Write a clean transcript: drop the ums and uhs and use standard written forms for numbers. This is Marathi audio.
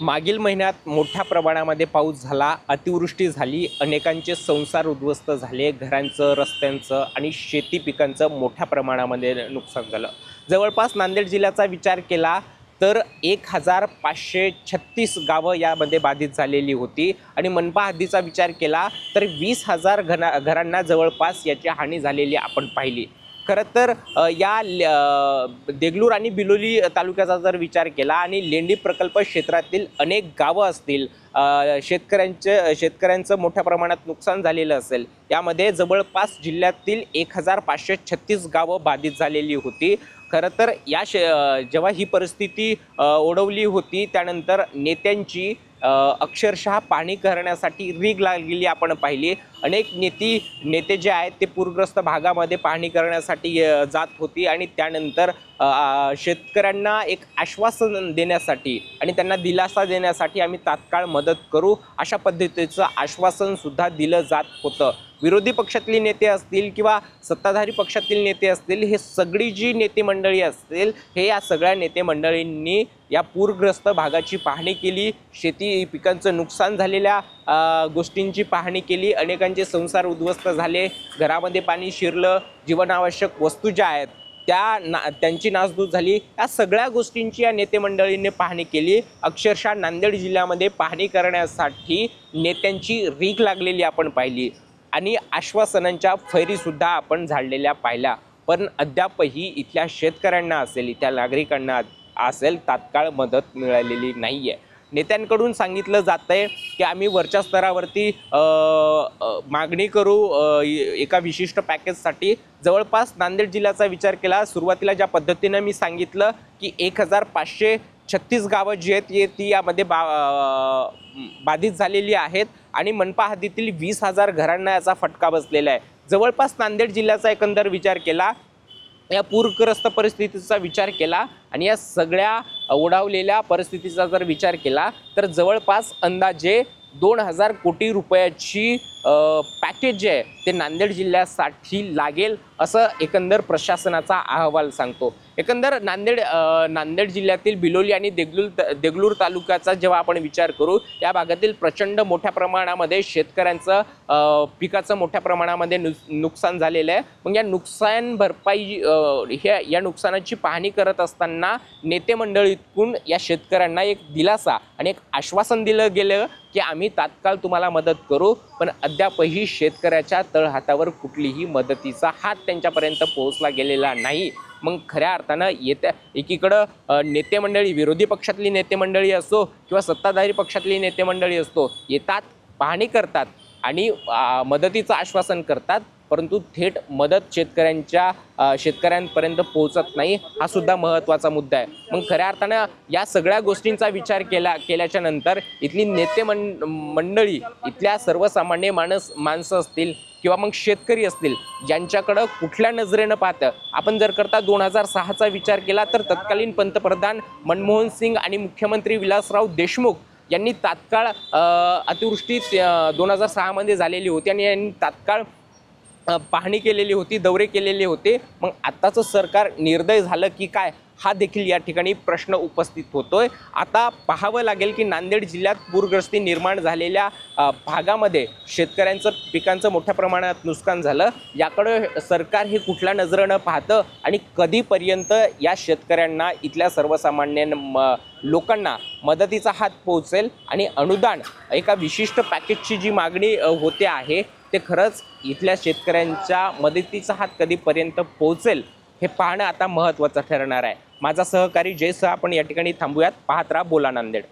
मागील महिन्यात मोठ्या प्रमाणामध्ये पाऊस झाला, अतिवृष्टी झाली, अनेकांचे संसार उद्ध्वस्त झाले, घरांचं, रस्त्यांचं आणि शेती पिकांचं मोठ्या प्रमाणामध्ये नुकसान झालं। जवळपास नांदेड जिल्ह्याचा विचार केला तर 1536 गावं यामध्ये बाधित झालेली होती आणि मनपा हद्दीचा विचार केला तर 20,000 घरांना जवळपास याची हानी झालेली आपण पाहिली। खरं तर या देगलूर आणि बिलोली तालुक्याचा जर विचार केला आणि लेंडी प्रकल्प क्षेत्रातील अनेक गावं असतील, शेतकऱ्यांचं मोठ्या प्रमाणात नुकसान झालेलं असेल, यामध्ये जवळपास जिल्ह्यातील 1536 गावं बाधित झालेली होती। खरं तर जेव्हा ही परिस्थिती ओढवली होती त्यानंतर नेत्यांची अक्षरशः पाहणी करण्यासाठी रीग लागलेली आपण पाहिली। अनेक नेते जे आहेत ते पूरग्रस्त भागामध्ये पाहणी करण्यासाठी जात होती आणि त्यानंतर शेतकऱ्यांना एक आश्वासन देण्यासाठी आणि त्यांना दिलासा देण्यासाठी आम्ही तात्काळ मदत करू अशा पद्धतीचं आश्वासन सुद्धा दिलं जात होतं। विरोधी पक्षातली नेते असतील किंवा सत्ताधारी पक्षातील नेते असतील, हे सगळी जी नेते मंडळी असतील, हे या सगळ्या नेते मंडळींनी या पूरग्रस्त भागाची पाहणी केली, शेती पिकांचं नुकसान झालेल्या गोष्टींची पाहणी केली, अनेकांचे संसार उद्ध्वस्त झाले, घरामध्ये पाणी शिरलं, जीवनावश्यक वस्तू ज्या आहेत त्यांची नासधूस झाली, या सगळ्या गोष्टींची या नेते मंडळींनी पाहणी केली। अक्षरशः नांदेड जिल्ह्यामध्ये पाहणी करण्यासाठी नेत्यांची रीग लागलेली आपण पाहिली आणि आश्वासनांच्या फैरीसुद्धा आपण झाडलेल्या पाहिल्या, पण अद्यापही इथल्या शेतकऱ्यांना असेल, इथल्या नागरिकांना असेल, तात्काळ मदत मिळालेली नाही आहे। नेत्यांकडून सांगितलं जातंय की आम्ही वरच्या स्तरावरती मागणी करू एका विशिष्ट पॅकेजसाठी। जवळपास नांदेड जिल्ह्याचा विचार केला, सुरुवातीला ज्या पद्धतीनं मी सांगितलं की 1536 गावं जी आहेत ती यामध्ये बाधित झालेली आहेत आणि मनपा हद्दीतील 20,000 घरांना याचा फटका बसलेला आहे। जवळपास नांदेड जिल्ह्याचा एकंदर विचार केला, या पूरग्रस्त परिस्थितीचा विचार केला आणि या सगळ्या ओढावलेल्या परिस्थितीचा जर विचार केला तर जवळपास अंदाजे 2,000 कोटी रुपयाची पॅकेज जे आहे ते नांदेड जिल्ह्यासाठी लागेल असं एकंदर प्रशासनाचा अहवाल सांगतो। एकंदर नांदेड जिल्ह्यातील बिलोली आणि देगलूर तालुक्याचा जेव्हा आपण विचार करू, या भागातील प्रचंड मोठ्या प्रमाणामध्ये शेतकऱ्यांचं पिकाचं मोठ्या प्रमाणामध्ये नुकसान झालेलं आहे। मग या नुकसान भरपाई या नुकसानाची पाहणी करत असताना नेते मंडळीतून या शेतकऱ्यांना एक दिलासा आणि एक आश्वासन दिलं गेलं की आम्ही तात्काळ तुम्हाला मदत करू, पण अद्यापही शेतकऱ्याच्या तळहातावर कुठलीही मदतीचा हात त्यांच्यापर्यंत पोहोचला गेलेला नाही। मग खऱ्या अर्थानं एकीकडं नेते मंडळी, विरोधी पक्षातली नेते मंडळी असो किंवा सत्ताधारी पक्षातली नेते मंडळी असतो, येतात, पाहणी करतात आणि मदतीचं आश्वासन करतात, परंतु थेट मदत शेतकऱ्यांपर्यंत पोहोचत नाही, हा सुद्धा महत्त्वाचा मुद्दा आहे। मग खऱ्या अर्थानं या सगळ्या गोष्टींचा विचार केल्याच्या नंतर इथली नेते मंडळी, इथल्या सर्वसामान्य माणसं असतील किंवा मग शेतकरी असतील, ज्यांच्याकडं कुठल्या नजरेनं पाहतं, आपण जर करता 2006चा विचार केला तर तत्कालीन पंतप्रधान मनमोहन सिंग आणि मुख्यमंत्री विलासराव देशमुख यांनी तात्काळ अतिवृष्टी 2006मध्ये झालेली होती आणि यांनी तात्काळ पाहणी केलेली होती, दौरे केलेले होते। मग आत्ताचं सरकार निर्दय झालं की काय, हा देखील या ठिकाणी प्रश्न उपस्थित होतोय। आता पाहावं लागेल की नांदेड जिल्ह्यात पूरग्रस्ती निर्माण झालेल्या भागामध्ये शेतकऱ्यांचं पिकांचं मोठ्या प्रमाणात नुकसान झालं, याकडे सरकार हे कुठल्या नजरेनं पाहतं आणि कधीपर्यंत या शेतकऱ्यांना, इथल्या सर्वसामान्य लोकांना मदतीचा हात पोहोचेल आणि अनुदान एका विशिष्ट पॅकेजची जी मागणी होते आहे ते खरंच इथल्या शेतकऱ्यांच्या मदतीचा हात कधीपर्यंत पोहोचेल हे पाहणं आता महत्त्वाचं ठरणार आहे। माझा सहकारी जयसह आपण या ठिकाणी थांबूयात। पाहत राहा बोला नांदेड।